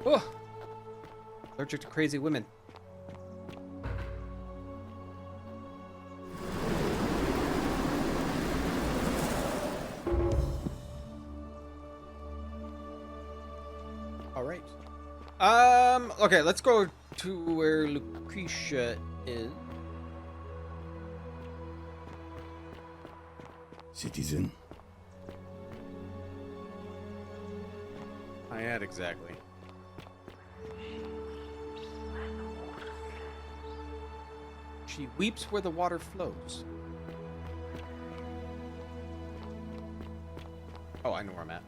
Oh, allergic to crazy women. All right. Okay, let's go to where Lucretia is. Citizen. I had exactly. She weeps where the water flows. Oh, I know where I'm at.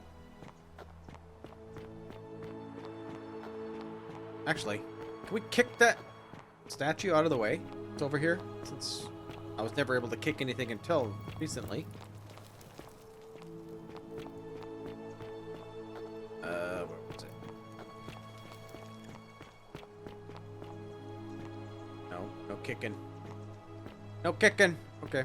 Actually, can we kick that statue out of the way? It's over here, since I was never able to kick anything until recently. Where was it? No kicking. No kicking. Okay.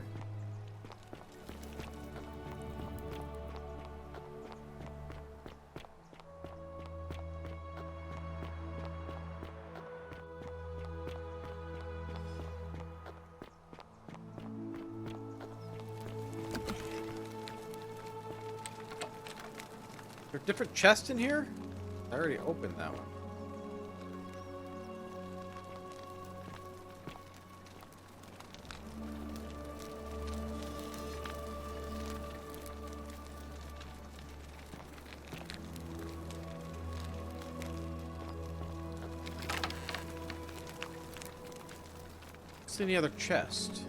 There a different chest in here? I already opened that one. What's in the other chest?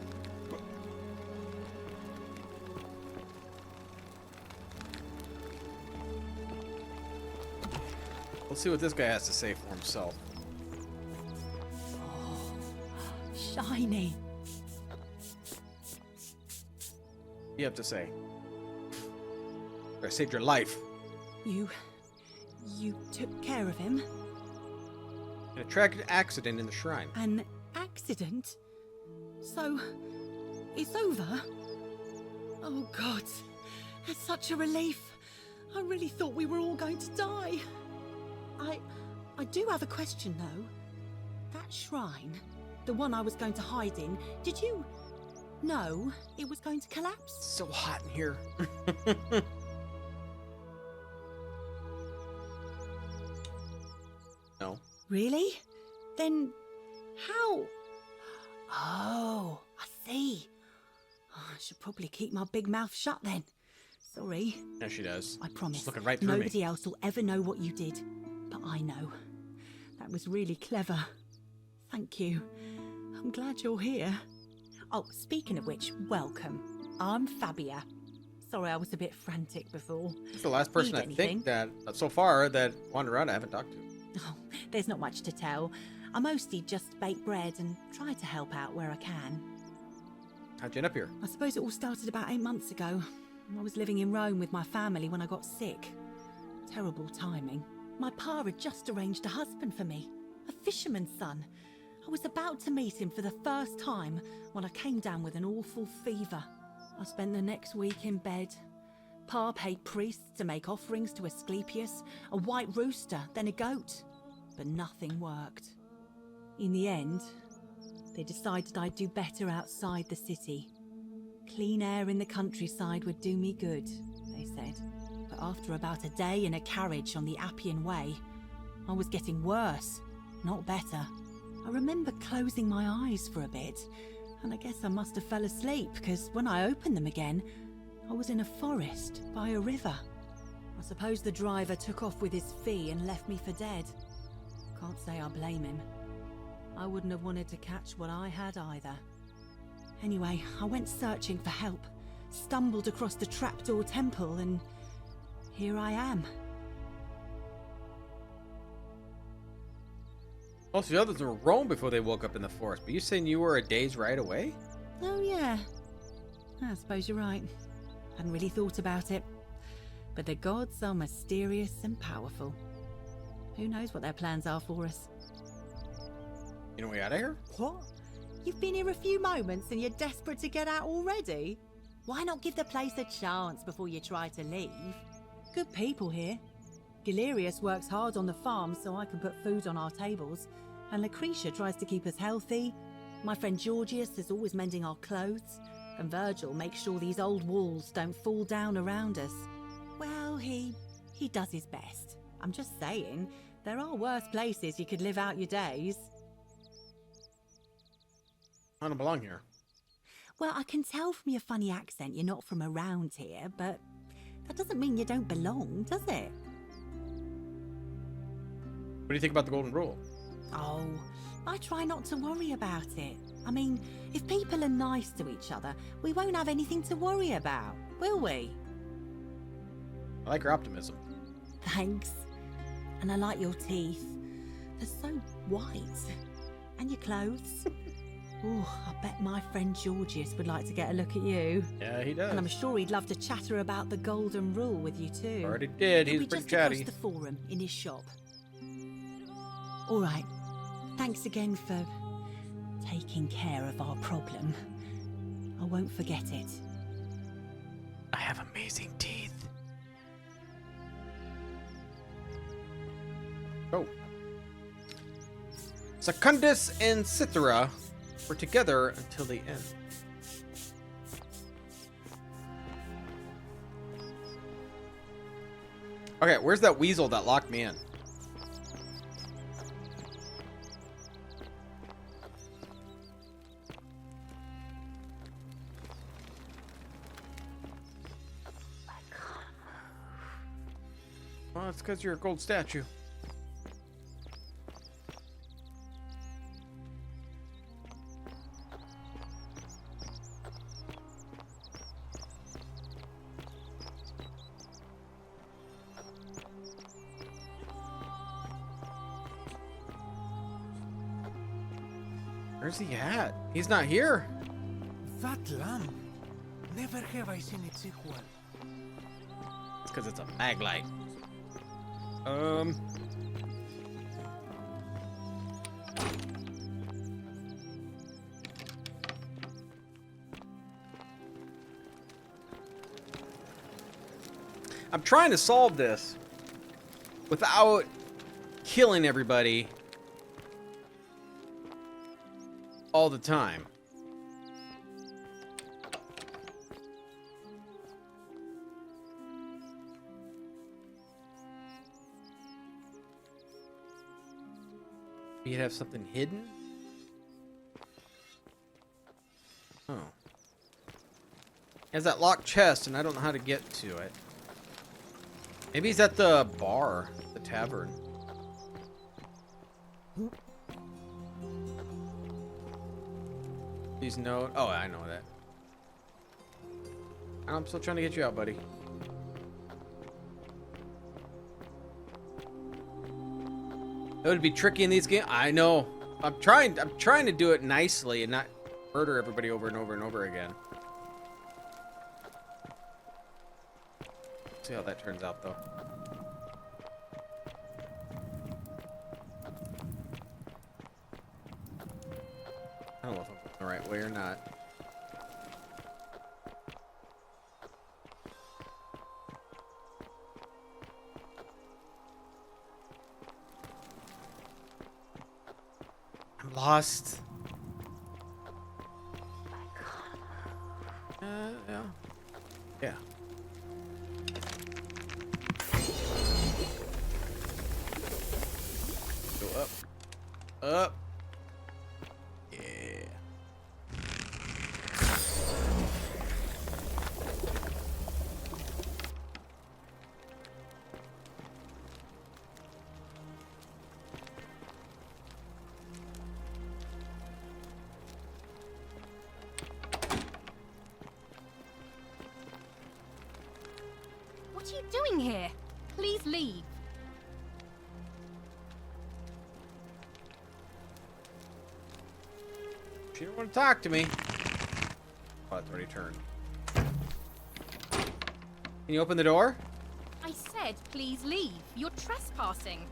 Let's see what this guy has to say for himself. Oh, shiny. What do you have to say? I saved your life. You took care of him? In a tragic accident in the shrine. An accident? So, it's over? Oh God, that's such a relief. I really thought we were all going to die. I do have a question though. That shrine, the one I was going to hide in, did you know it was going to collapse? So hot in here. No. Really? Then how? Oh, I see. Oh, I should probably keep my big mouth shut then. Sorry. Yeah, she does. I promise. She's looking right through Nobody me. else will ever know what you did. But I know. That was really clever. Thank you. I'm glad you're here. Oh, speaking of which, welcome. I'm Fabia. Sorry I was a bit frantic before. She's the last person Need I anything? think that, so far, that wandered around I haven't talked to. Oh, there's not much to tell. I mostly just bake bread and try to help out where I can. How'd you end up here? I suppose it all started about 8 months ago. I was living in Rome with my family when I got sick. Terrible timing. My pa had just arranged a husband for me. A fisherman's son. I was about to meet him for the first time when I came down with an awful fever. I spent the next week in bed. Pa paid priests to make offerings to Asclepius, a white rooster, then a goat. But nothing worked. In the end, they decided I'd do better outside the city. Clean air in the countryside would do me good, they said. But after about a day in a carriage on the Appian Way, I was getting worse, not better. I remember closing my eyes for a bit, and I guess I must have fell asleep, because when I opened them again, I was in a forest by a river. I suppose the driver took off with his fee and left me for dead. Can't say I blame him. I wouldn't have wanted to catch what I had either. Anyway, I went searching for help, stumbled across the trapdoor temple, and here I am. Most of the others were Rome before they woke up in the forest, but you saying you were a day's ride away? Oh yeah, I suppose you're right. Hadn't really thought about it. But the gods are mysterious and powerful. Who knows what their plans are for us? You know we out of here? What? You've been here a few moments and you're desperate to get out already? Why not give the place a chance before you try to leave? Good people here. Galerius works hard on the farm so I can put food on our tables, and Lucretia tries to keep us healthy. My friend Georgius is always mending our clothes, and Virgil makes sure these old walls don't fall down around us. Well, he does his best. I'm just saying, there are worse places you could live out your days. I don't belong here. Well, I can tell from your funny accent you're not from around here, but that doesn't mean you don't belong, does it? What do you think about the golden rule? Oh, I try not to worry about it. I mean, if people are nice to each other, we won't have anything to worry about, will we? I like your optimism. Thanks. And I like your teeth. They're so white. And your clothes. Oh, I bet my friend Georgius would like to get a look at you. Yeah, he does. And I'm sure he'd love to chatter about the golden rule with you too. Already did. He's He'll be pretty just chatty. across the forum in his shop. All right. Thanks again for taking care of our problem. I won't forget it. I have amazing teeth. Oh. Secundus and Cythera were together until the end. Okay, where's that weasel that locked me in? Well, it's because you're a gold statue. Where's he at? He's not here. That lamp. Never have I seen its equal. It's because it's a maglite. I'm trying to solve this without killing everybody all the time. You'd have something hidden? Oh. He has that locked chest, and I don't know how to get to it. Maybe he's at the bar, the tavern. Please note. Oh, I know that. I'm still trying to get you out, buddy. It would be tricky in these games. I know. I'm trying to do it nicely and not murder everybody over and over and over again. See how that turns out, though. I don't know if I'm going the right way or not. I'm lost. Yeah. Yeah. Go up. Up. Yeah. What are you doing here? Please leave. She didn't want to talk to me. Oh, it's already turned. Can you open the door? I said please leave. You're trespassing.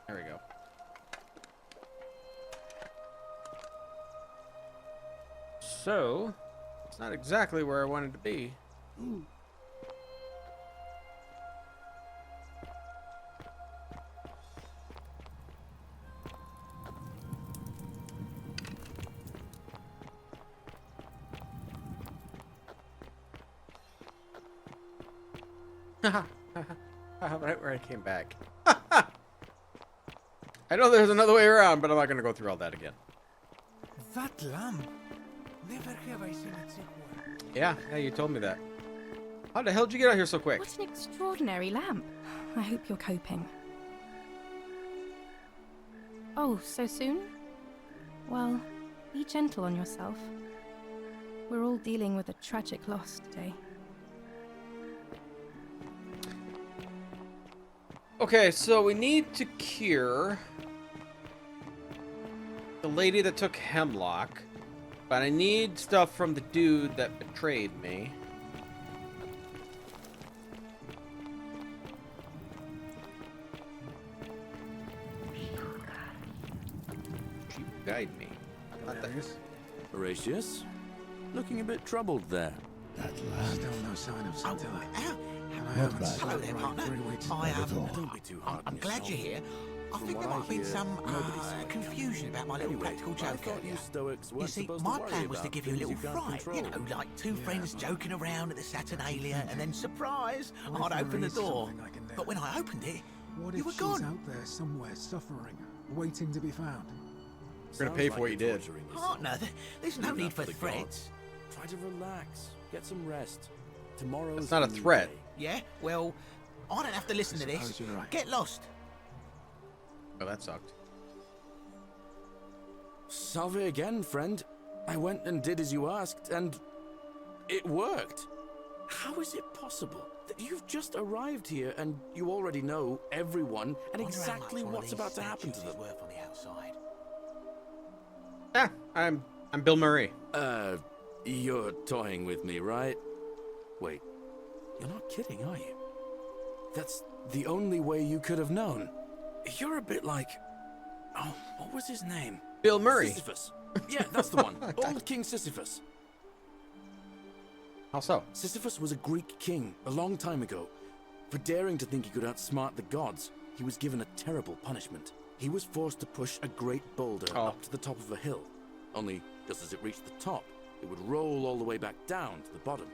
There we go. So, it's not exactly where I wanted to be. Right where I came back. I know there's another way around, but I'm not going to go through all that again. That lamp. Never have I seen it so well. Yeah, you told me that. How the hell did you get out here so quick? What an extraordinary lamp. I hope you're coping. Oh, so soon? Well, be gentle on yourself. We're all dealing with a tragic loss today. Okay, so we need to cure the lady that took Hemlock, but I need stuff from the dude that betrayed me. She will guide me. Not that. Horatius? Looking a bit troubled there. That lad. Still no sign of Scintilla. Not bad. Hello there, partner. Don't be too hard on I'm glad you're yourself. here. I From think there what might have been hear, some nobody's safe. confusion about my little Anyway, practical I joke thought earlier. you Stoics You weren't see, supposed my to worry plan was to about give you a things little can't fright. You control. know, like two friends joking around at the Saturnalia, and then surprise, I'd open the door. But when I opened it, What you if were she's gone. out there somewhere suffering, waiting to be found? We're gonna pay for what you did. Partner, there's no Do need that for the threats. gods. Try to relax. Get some rest. Tomorrow That's not a threat. Yeah? Well, I don't have to listen to this. suppose you're right. Get lost. Oh, that sucked. Salve again, friend. I went and did as you asked, and it worked. How is it possible that you've just arrived here and you already know everyone and Wonder how exactly much one of what's these about to happen to statues them? is worth on the outside. Ah, I'm Bill Murray. You're toying with me, right? Wait, you're not kidding, are you? That's the only way you could have known. You're a bit like... Oh, what was his name? Bill Murray. Sisyphus. Yeah, that's the one. Old King Sisyphus. How so? Sisyphus was a Greek king a long time ago. For daring to think he could outsmart the gods, he was given a terrible punishment. He was forced to push a great boulder up to the top of a hill. Only, just as it reached the top, it would roll all the way back down to the bottom,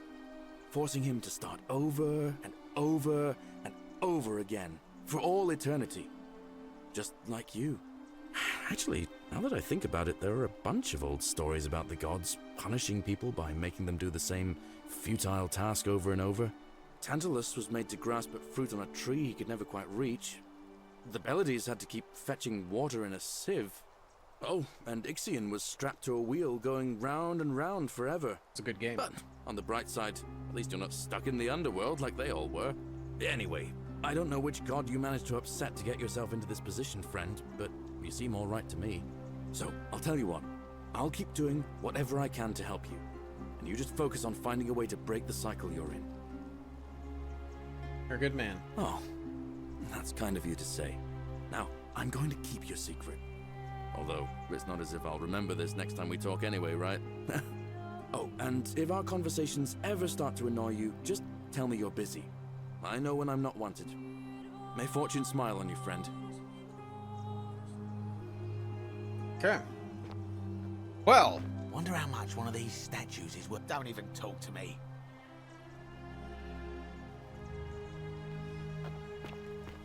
forcing him to start over and over and over again, for all eternity. Just like you. Actually, now that I think about it, there are a bunch of old stories about the gods punishing people by making them do the same futile task over and over. Tantalus was made to grasp at fruit on a tree he could never quite reach. The Pleiades had to keep fetching water in a sieve. Oh, and Ixion was strapped to a wheel going round and round forever. It's a good game. But on the bright side, at least you're not stuck in the underworld like they all were. Anyway, I don't know which god you managed to upset to get yourself into this position, friend, but you seem all right to me. So, I'll tell you what. I'll keep doing whatever I can to help you. And you just focus on finding a way to break the cycle you're in. You're a good man. Oh, that's kind of you to say. Now, I'm going to keep your secret. Although, it's not as if I'll remember this next time we talk anyway, right? Oh, and if our conversations ever start to annoy you, just tell me you're busy. I know when I'm not wanted. May fortune smile on you, friend. Okay. Well, Wonder how much one of these statues is worth. Don't even talk to me.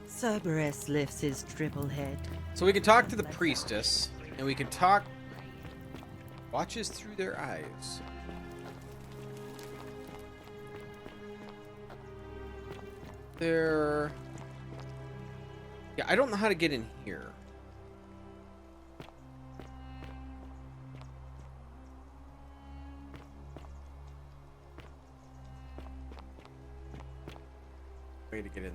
Cerberus lifts his triple head. so we can talk to the priestess, and we can talk... Watches through their eyes. They're... Yeah, I don't know how to get in here. Way to get in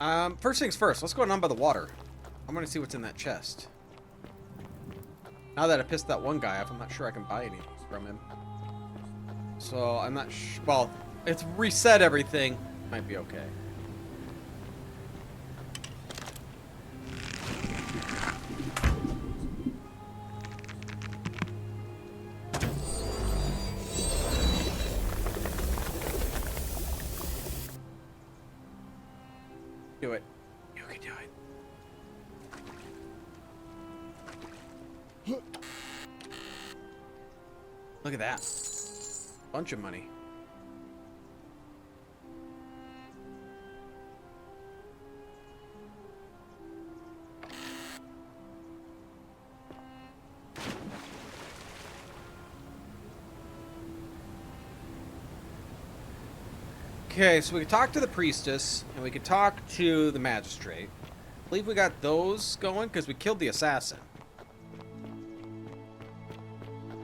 there. First things first, let's go down by the water. I'm gonna see what's in that chest. Now that I pissed that one guy off, I'm not sure I can buy anything from him. So I'm not well, it's reset everything. Might be okay. Look at that. Bunch of money. Okay, so we could talk to the priestess, and we could talk to the magistrate. I believe we got those going, because we killed the assassin.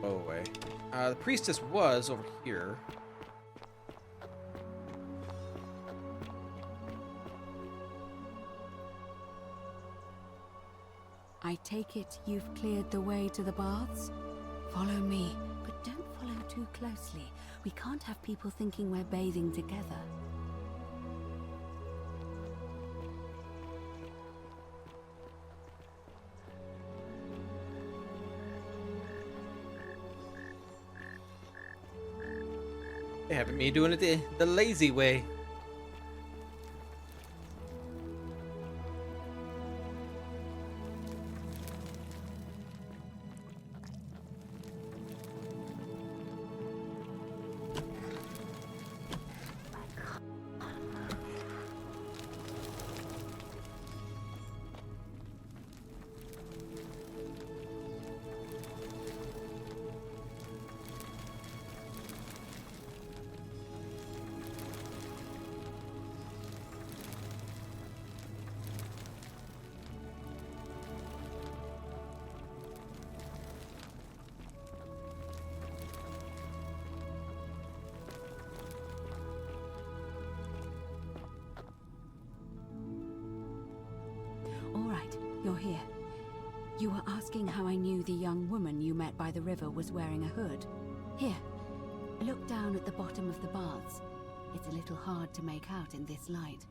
Oh, away. The priestess was over here. I take it you've cleared the way to the baths? Follow me, but don't follow too closely. We can't have people thinking we're bathing together. They having me doing it the lazy way. You're here. You were asking how I knew the young woman you met by the river was wearing a hood. Here, look down at the bottom of the baths. It's a little hard to make out in this light.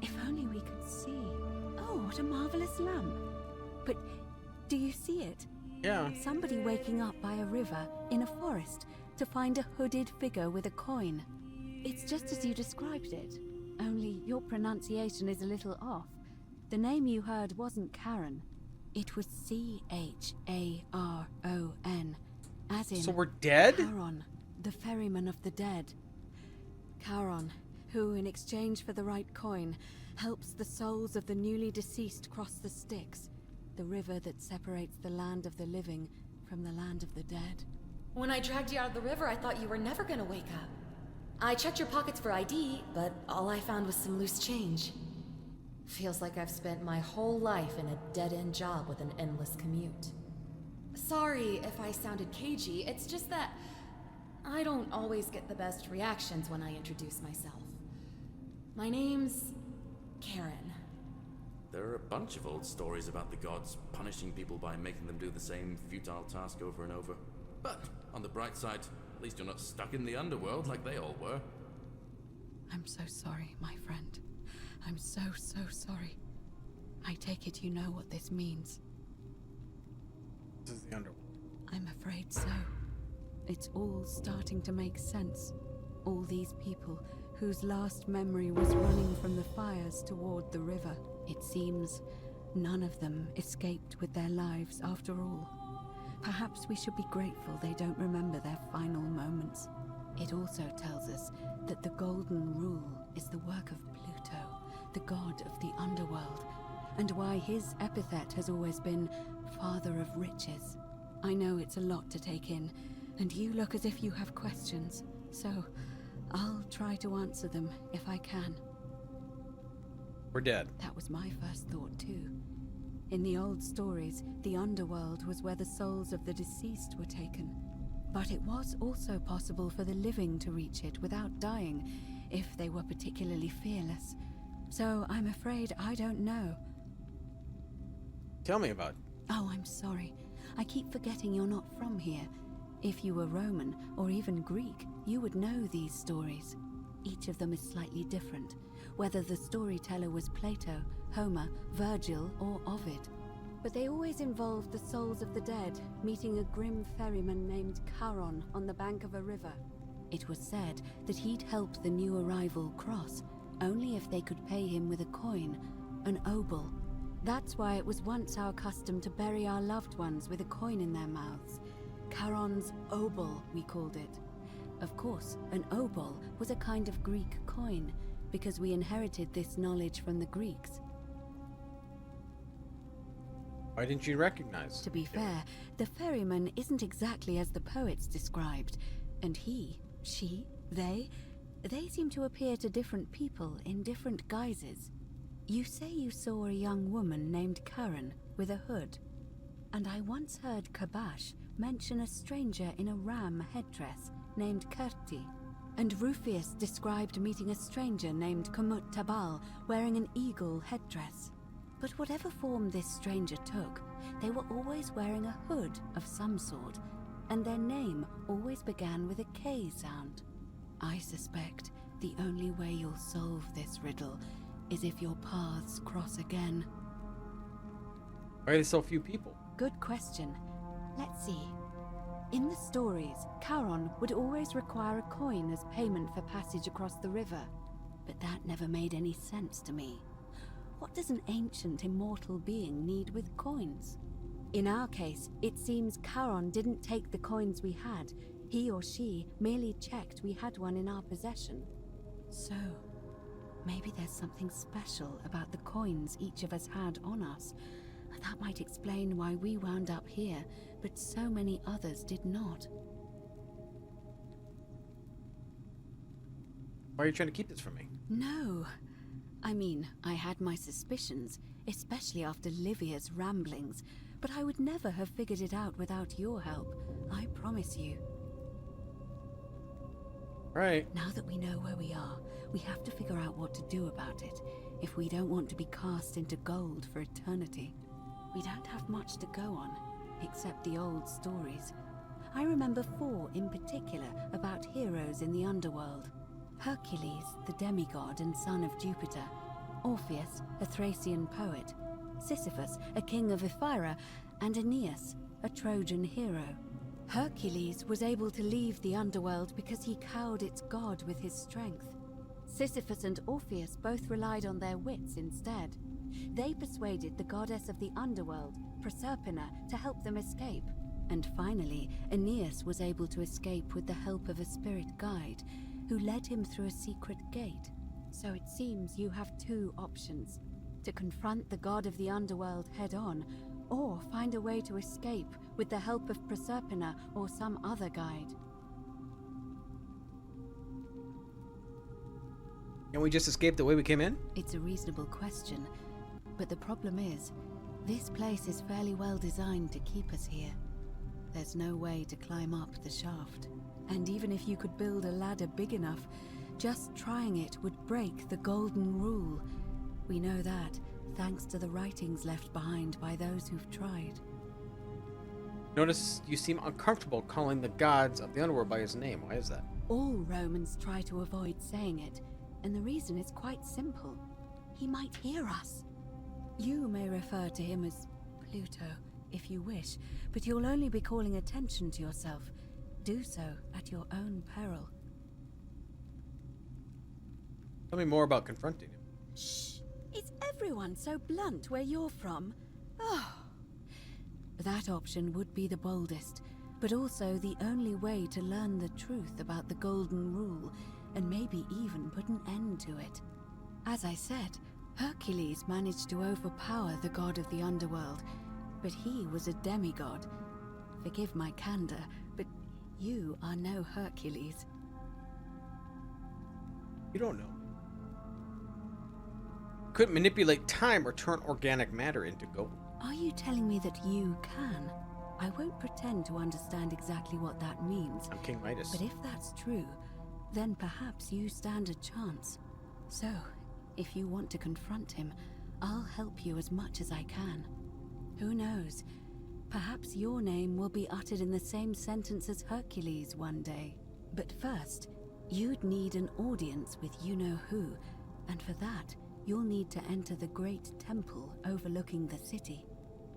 If only we could see. Oh, what a marvelous lamp. But do you see it? Yeah. Somebody waking up by a river in a forest to find a hooded figure with a coin. It's just as you described it, only your pronunciation is a little off. The name you heard wasn't Karen. It was C-H-A-R-O-N, as in... So we're dead? Charon, the ferryman of the dead. Charon, who, in exchange for the right coin, helps the souls of the newly deceased cross the Styx, the river that separates the land of the living from the land of the dead. When I dragged you out of the river, I thought you were never gonna wake up. I checked your pockets for ID, but all I found was some loose change. Feels like I've spent my whole life in a dead-end job with an endless commute. Sorry if I sounded cagey, it's just that I don't always get the best reactions when I introduce myself. My name's Karen. There are a bunch of old stories about the gods punishing people by making them do the same futile task over and over. But on the bright side, at least you're not stuck in the underworld like they all were. I'm so sorry, my friend. I'm so sorry. I take it you know what this means. This is the underworld. I'm afraid so. It's all starting to make sense. All these people whose last memory was running from the fires toward the river. It seems none of them escaped with their lives after all. Perhaps we should be grateful they don't remember their final moments. It also tells us that the Golden Rule is the work of Pluto, the god of the underworld, and why his epithet has always been Father of Riches. I know it's a lot to take in, and you look as if you have questions, so I'll try to answer them if I can. We're dead. That was my first thought too. In the old stories, the underworld was where the souls of the deceased were taken. But it was also possible for the living to reach it without dying, if they were particularly fearless. So I'm afraid I don't know. Tell me about it. Oh, I'm sorry. I keep forgetting you're not from here. If you were Roman, or even Greek, you would know these stories. Each of them is slightly different, whether the storyteller was Plato, Homer, Virgil, or Ovid. But they always involved the souls of the dead meeting a grim ferryman named Charon on the bank of a river. It was said that he'd help the new arrival cross, only if they could pay him with a coin, an obol. That's why it was once our custom to bury our loved ones with a coin in their mouths. Charon's obol, we called it. Of course, an obol was a kind of Greek coin, because we inherited this knowledge from the Greeks. Why didn't you recognize? To be fair, the ferryman isn't exactly as the poets described, and he, she, they seem to appear to different people in different guises. You say you saw a young woman named Karen with a hood, and I once heard Kabash mention a stranger in a ram headdress named Kerti, and Rufius described meeting a stranger named Kumut Tabal wearing an eagle headdress. But whatever form this stranger took, they were always wearing a hood of some sort, and their name always began with a K sound. I suspect the only way you'll solve this riddle is if your paths cross again. Why are there so few people? Good question. Let's see. In the stories, Charon would always require a coin as payment for passage across the river, but that never made any sense to me. What does an ancient immortal being need with coins? In our case, it seems Charon didn't take the coins we had. He or she merely checked we had one in our possession. So, maybe there's something special about the coins each of us had on us. That might explain why we wound up here, but so many others did not. Why are you trying to keep this from me? No. I mean, I had my suspicions, especially after Livia's ramblings, but I would never have figured it out without your help, I promise you. Right. Now that we know where we are, we have to figure out what to do about it, if we don't want to be cast into gold for eternity. We don't have much to go on, except the old stories. I remember 4 in particular about heroes in the underworld. Hercules, the demigod and son of Jupiter. Orpheus, a Thracian poet. Sisyphus, a king of Ephyra. And Aeneas, a Trojan hero. Hercules was able to leave the underworld because he cowed its god with his strength. Sisyphus and Orpheus both relied on their wits instead. They persuaded the goddess of the underworld, Proserpina, to help them escape. And finally, Aeneas was able to escape with the help of a spirit guide, who led him through a secret gate. So it seems you have 2 options: to confront the god of the underworld head-on, or find a way to escape with the help of Proserpina or some other guide. Can we just escape the way we came in? It's a reasonable question, but the problem is, this place is fairly well designed to keep us here. There's no way to climb up the shaft. And even if you could build a ladder big enough, just trying it would break the golden rule. We know that, thanks to the writings left behind by those who've tried. Notice you seem uncomfortable calling the gods of the underworld by his name. Why is that? All Romans try to avoid saying it, and the reason is quite simple. He might hear us. You may refer to him as Pluto, if you wish, but you'll only be calling attention to yourself. Do so at your own peril. Tell me more about confronting him. Shh! Is everyone so blunt where you're from? Oh. That option would be the boldest, but also the only way to learn the truth about the Golden Rule, and maybe even put an end to it. As I said, Hercules managed to overpower the god of the underworld, but he was a demigod. Forgive my candor, but you are no Hercules. You don't know. Couldn't manipulate time or turn organic matter into gold. Are you telling me that you can? I won't pretend to understand exactly what that means. I'm King Midas. But if that's true, then perhaps you stand a chance. So, if you want to confront him, I'll help you as much as I can. Who knows? Perhaps your name will be uttered in the same sentence as Hercules one day. But first, you'd need an audience with you-know-who, and for that, you'll need to enter the great temple overlooking the city.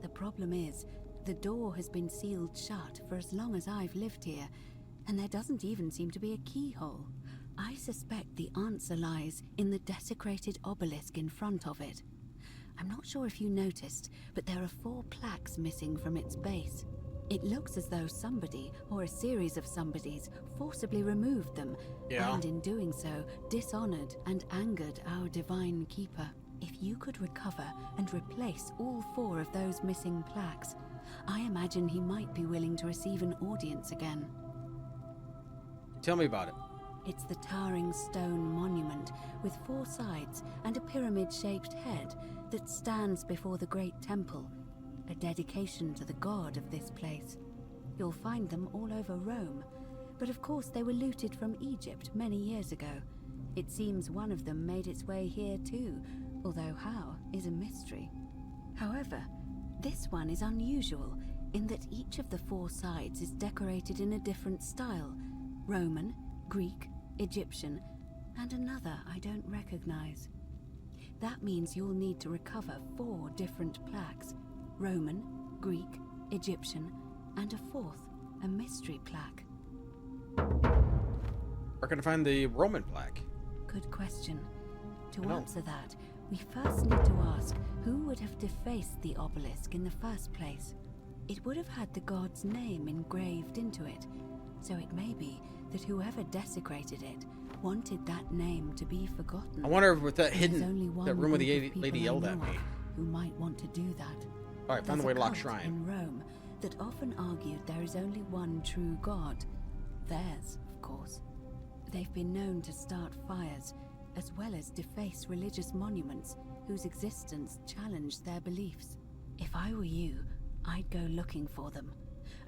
The problem is, the door has been sealed shut for as long as I've lived here, and there doesn't even seem to be a keyhole. I suspect the answer lies in the desecrated obelisk in front of it. I'm not sure if you noticed, but there are 4 plaques missing from its base. It looks as though somebody, or a series of somebodies, forcibly removed them, and in doing so, dishonored and angered our divine keeper. If you could recover and replace all 4 of those missing plaques, I imagine he might be willing to receive an audience again. Tell me about it. It's the towering stone monument with 4 sides and a pyramid-shaped head that stands before the great temple, a dedication to the god of this place. You'll find them all over Rome, but of course they were looted from Egypt many years ago. It seems one of them made its way here too, although how is a mystery. However, this one is unusual in that each of the 4 sides is decorated in a different style: Roman, Greek, Egyptian, and another I don't recognize. That means you'll need to recover 4 different plaques: Roman, Greek, Egyptian, and a 4th, a mystery plaque. Where can I find the Roman plaque? Good question. To answer that, we first need to ask who would have defaced the obelisk in the first place. It would have had the god's name engraved into it, so it may be that whoever desecrated it wanted that name to be forgotten. I wonder if with that There's hidden, only one that room where the group of lady people yelled I at know me. of who might want to do that. All right, found the There's way a to lock cult shrine. in Rome that often argued there is only one true god. Theirs, of course. They've been known to start fires, as well as deface religious monuments whose existence challenged their beliefs. If I were you, I'd go looking for them.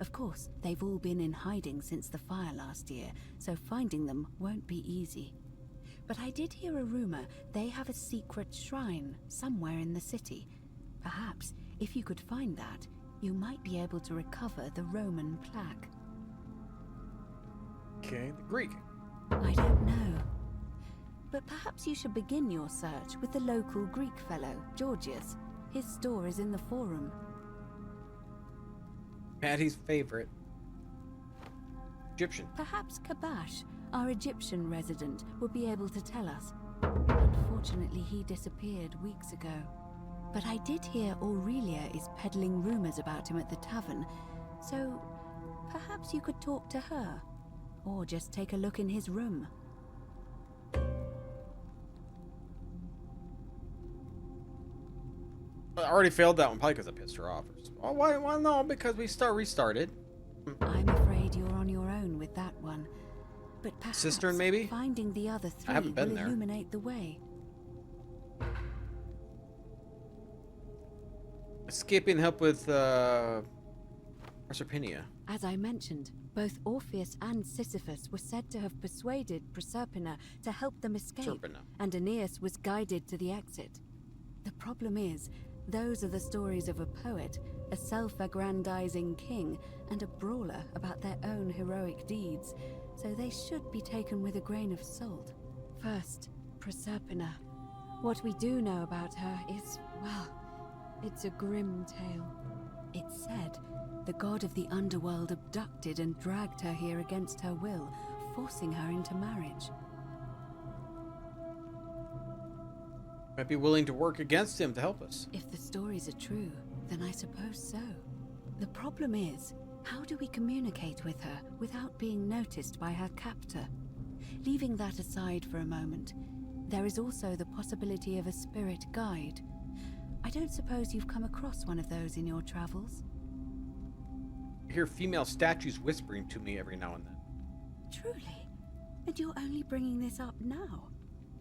Of course, they've all been in hiding since the fire last year, so finding them won't be easy. But I did hear a rumor they have a secret shrine somewhere in the city. Perhaps, if you could find that, you might be able to recover the Roman plaque. Okay, the Greek. I don't know. But perhaps you should begin your search with the local Greek fellow, Georgius. His store is in the forum. Patty's favorite. Egyptian. Perhaps Kabash, our Egyptian resident, would be able to tell us. Unfortunately, he disappeared weeks ago. But I did hear Aurelia is peddling rumors about him at the tavern, so perhaps you could talk to her, or just take a look in his room. I already failed that one, probably because I pissed her off. Oh, why? Well, no, because we restarted. I'm afraid you're on your own with that one. But perhaps Cistern, maybe? finding the other 3 I haven't been will there. illuminate the way. Escaping help with Proserpina. As I mentioned, both Orpheus and Sisyphus were said to have persuaded Proserpina to help them escape, Proserpina. and Aeneas was guided to the exit. The problem is, those are the stories of a poet, a self-aggrandizing king, and a brawler about their own heroic deeds, so they should be taken with a grain of salt. First, Proserpina. What we do know about her is, well, it's a grim tale. It's said the god of the underworld abducted and dragged her here against her will, forcing her into marriage. Might be willing to work against him to help us. If the stories are true, then I suppose so. The problem is, how do we communicate with her without being noticed by her captor? Leaving that aside for a moment, there is also the possibility of a spirit guide. I don't suppose you've come across one of those in your travels? I hear female statues whispering to me every now and then. Truly? And you're only bringing this up now?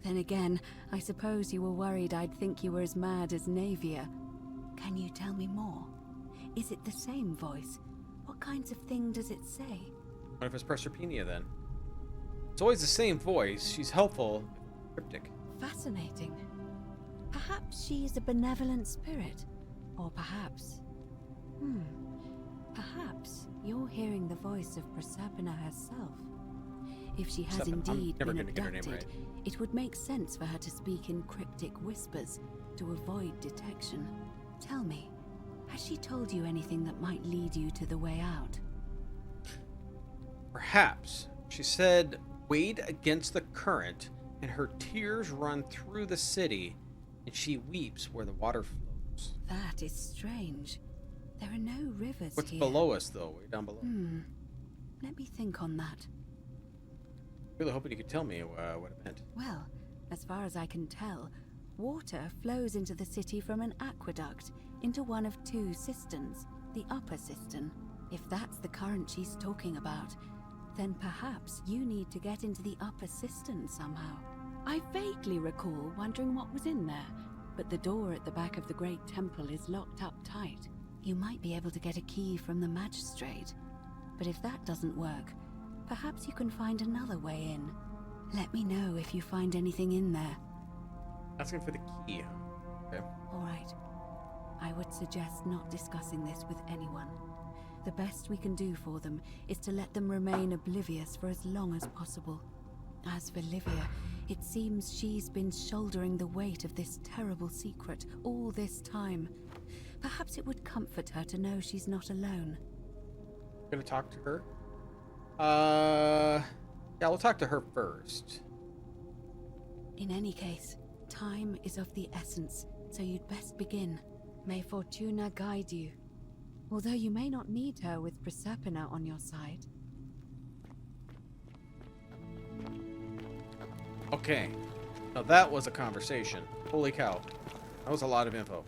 Then again, I suppose you were worried I'd think you were as mad as Navia. Can you tell me more? Is it the same voice? What kinds of thing does it say? What if it's Proserpina then? It's always the same voice. She's helpful, cryptic. Fascinating. Perhaps she is a benevolent spirit. Or perhaps... Perhaps you're hearing the voice of Proserpina herself. If she has indeed been abducted, it would make sense for her to speak in cryptic whispers to avoid detection. Tell me, has she told you anything that might lead you to the way out? Perhaps. She said, wade against the current, and her tears run through the city, and she weeps where the water flows. That is strange. There are no rivers What's here. below us, though? Way down below. Let me think on that. Really hoping you could tell me what it meant. Well, as far as I can tell, water flows into the city from an aqueduct into one of two cisterns, the upper cistern. If that's the current she's talking about, then perhaps you need to get into the upper cistern somehow. I vaguely recall wondering what was in there, but the door at the back of the great temple is locked up tight. You might be able to get a key from the magistrate, but if that doesn't work, perhaps you can find another way in. Let me know if you find anything in there. Asking for the key. Okay. All right. I would suggest not discussing this with anyone. The best we can do for them is to let them remain oblivious for as long as possible. As for Livia, it seems she's been shouldering the weight of this terrible secret all this time. Perhaps it would comfort her to know she's not alone. Gonna talk to her? Yeah, we'll talk to her first. In any case, time is of the essence, so you'd best begin. May Fortuna guide you. Although you may not need her with Proserpina on your side. Okay. Now that was a conversation. Holy cow. That was a lot of info.